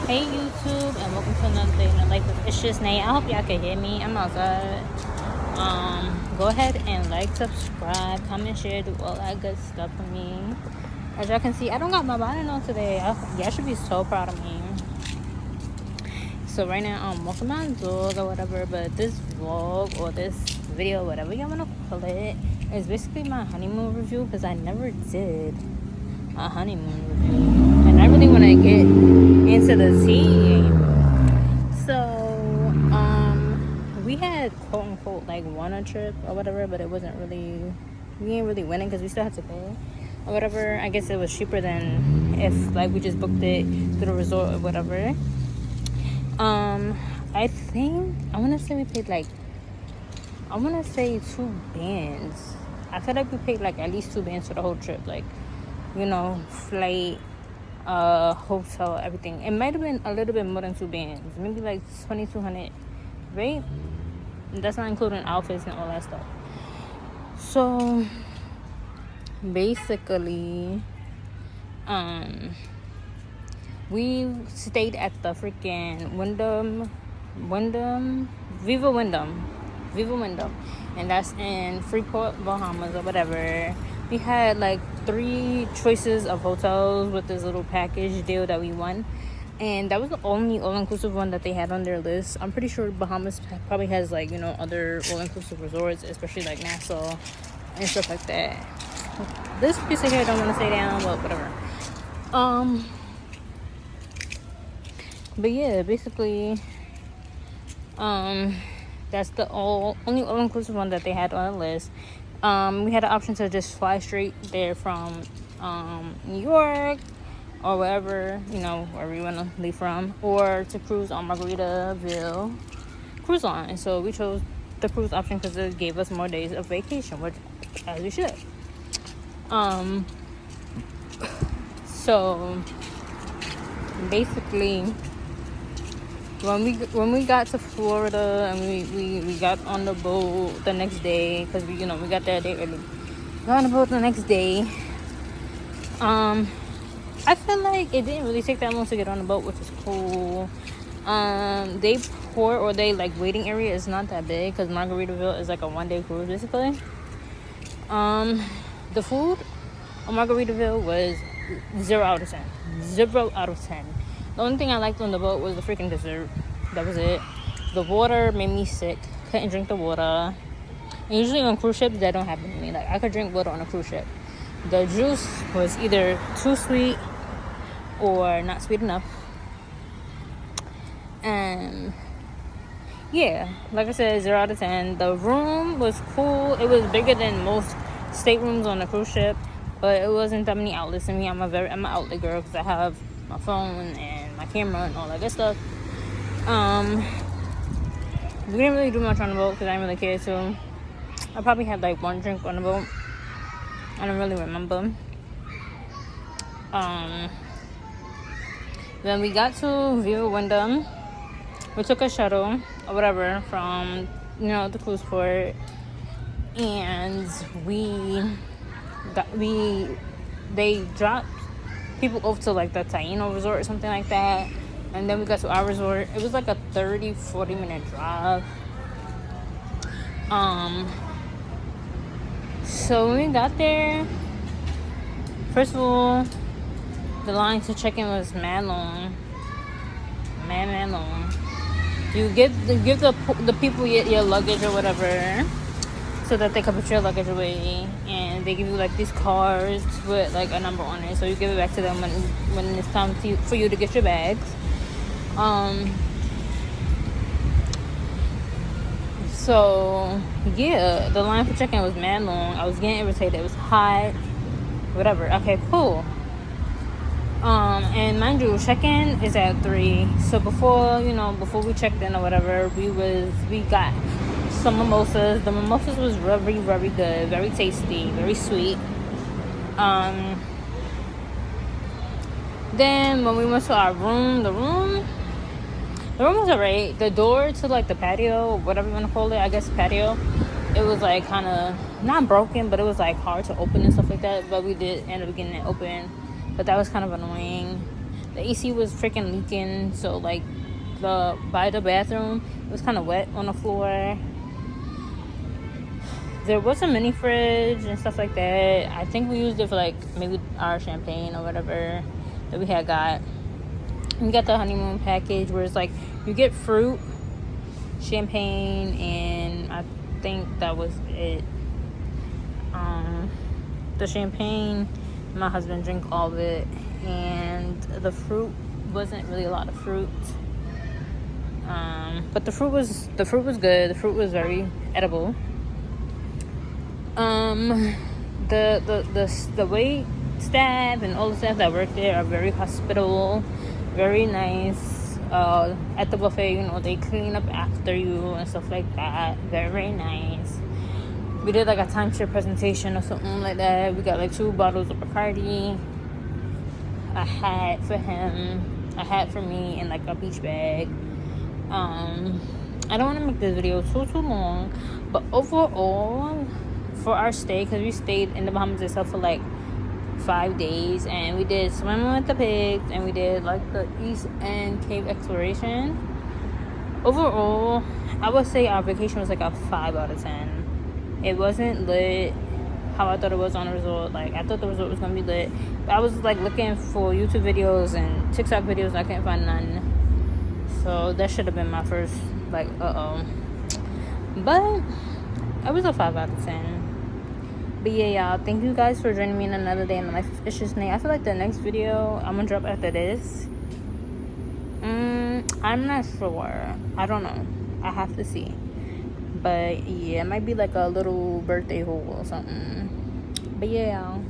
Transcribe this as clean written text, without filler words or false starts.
Hey YouTube, and welcome to another day in the life of It's Just Nate. I hope y'all can hear me. I'm outside. Go ahead and like, subscribe, comment, share, do all that good stuff for me. As y'all can see, I don't got my bonnet on today. Y'all should be so proud of me. So right now I'm walking my dog or whatever, but this vlog or this video, whatever y'all wanna call it, is basically my honeymoon review because I never did a honeymoon review, and I really want to get into the tea. So we had quote unquote like won a trip or whatever, but it wasn't really, we ain't really winning because we still had to pay or whatever. I guess it was cheaper than if like we just booked it to the resort or whatever. I think I want to say we paid like, I want to say 2 bands. I feel like we paid like at least 2 bands for the whole trip, like, you know, flight, hotel, everything. It might have been a little bit more than 2 bands, maybe like 2,200, right? That's not including outfits and all that stuff. So basically, we stayed at the freaking Viva Wyndham, and that's in Freeport, Bahamas or whatever. We had like 3 choices of hotels with this little package deal that we won, and that was the only all-inclusive one that they had on their list. I'm pretty sure Bahamas probably has like, you know, other all-inclusive resorts, especially like Nassau and stuff like that. This piece of hair don't want to stay down, but whatever. But yeah, basically, that's the only all-inclusive one that they had on the list. We had the option to just fly straight there from New York or wherever, you know, wherever you want to leave from, or to cruise on Margaritaville Cruise Line. So we chose the cruise option because it gave us more days of vacation, which as we should. So basically, when we got to Florida and we got on the boat the next day, because we got there a day early. Got on the boat the next day. I feel like it didn't really take that long to get on the boat, which is cool. They like waiting area is not that big because Margaritaville is like a 1-day cruise basically. The food on Margaritaville was 0 out of 10. 0 out of 10. The only thing I liked on the boat was the freaking dessert. That was it. The water made me sick. Couldn't drink the water. And usually on cruise ships, that don't happen to me. Like, I could drink water on a cruise ship. The juice was either too sweet or not sweet enough. And yeah, like I said, 0 out of 10. The room was cool. It was bigger than most staterooms on a cruise ship, but it wasn't that many outlets in me. I'm an outlet girl because I have my phone and my camera and all that good stuff. We didn't really do much on the boat because I didn't really care to. I probably had like 1 drink on the boat. I don't really remember. Then we got to Viva Wyndham. We took a shuttle or whatever from, you know, the cruise port, and they dropped people off to like the Taino resort or something like that, and then we got to our resort. It was like a 30-40 minute drive. So when we got there, first of all, the line to check in was mad long. You give the people your luggage or whatever, so that they can put your luggage away, and they give you like these cards with like a number on it, so you give it back to them when it's time for you to get your bags. So yeah, the line for check-in was mad long. I was getting irritated. It was hot, whatever. Okay, cool. And mind you, check-in is at 3. So before we checked in or whatever, we got some mimosas. The mimosas was very, very good, very tasty, very sweet. Then when we went to our room, the room was alright. The door to like the patio, whatever you want to call it, I guess patio, it was like kind of not broken, but it was like hard to open and stuff like that. But we did end up getting it open, but that was kind of annoying. The AC was freaking leaking, so like by the bathroom it was kind of wet on the floor. There was a mini fridge and stuff like that. I think we used it for like maybe our champagne or whatever that we had got. We got the honeymoon package where it's like you get fruit, champagne, and I think that was it. The champagne, my husband drank all of it, and the fruit wasn't really a lot of fruit. But the fruit was good. The fruit was very edible. The wait staff and all the staff that work there are very hospitable, very nice. At the buffet, you know, they clean up after you and stuff like that. Very, very nice. We did like a timeshare presentation or something like that. We got like 2 bottles of Bacardi, a hat for him, a hat for me, and like a beach bag. I don't want to make this video too long, but overall for our stay, because we stayed in the Bahamas itself for like 5 days, and we did swimming with the pigs, and we did like the East End cave exploration. Overall, I would say our vacation was like a 5 out of 10. It wasn't lit how I thought it was on the resort. Like, I thought the resort was gonna be lit, but I was like looking for YouTube videos and TikTok videos and I couldn't find none. So that should have been my first like but it was a 5 out of 10. But yeah, y'all, thank you guys for joining me in another day in the life of Issues Nate. I feel like the next video I'm gonna drop after this, I'm not sure. I don't know. I have to see. But yeah, it might be like a little birthday haul or something. But yeah, y'all.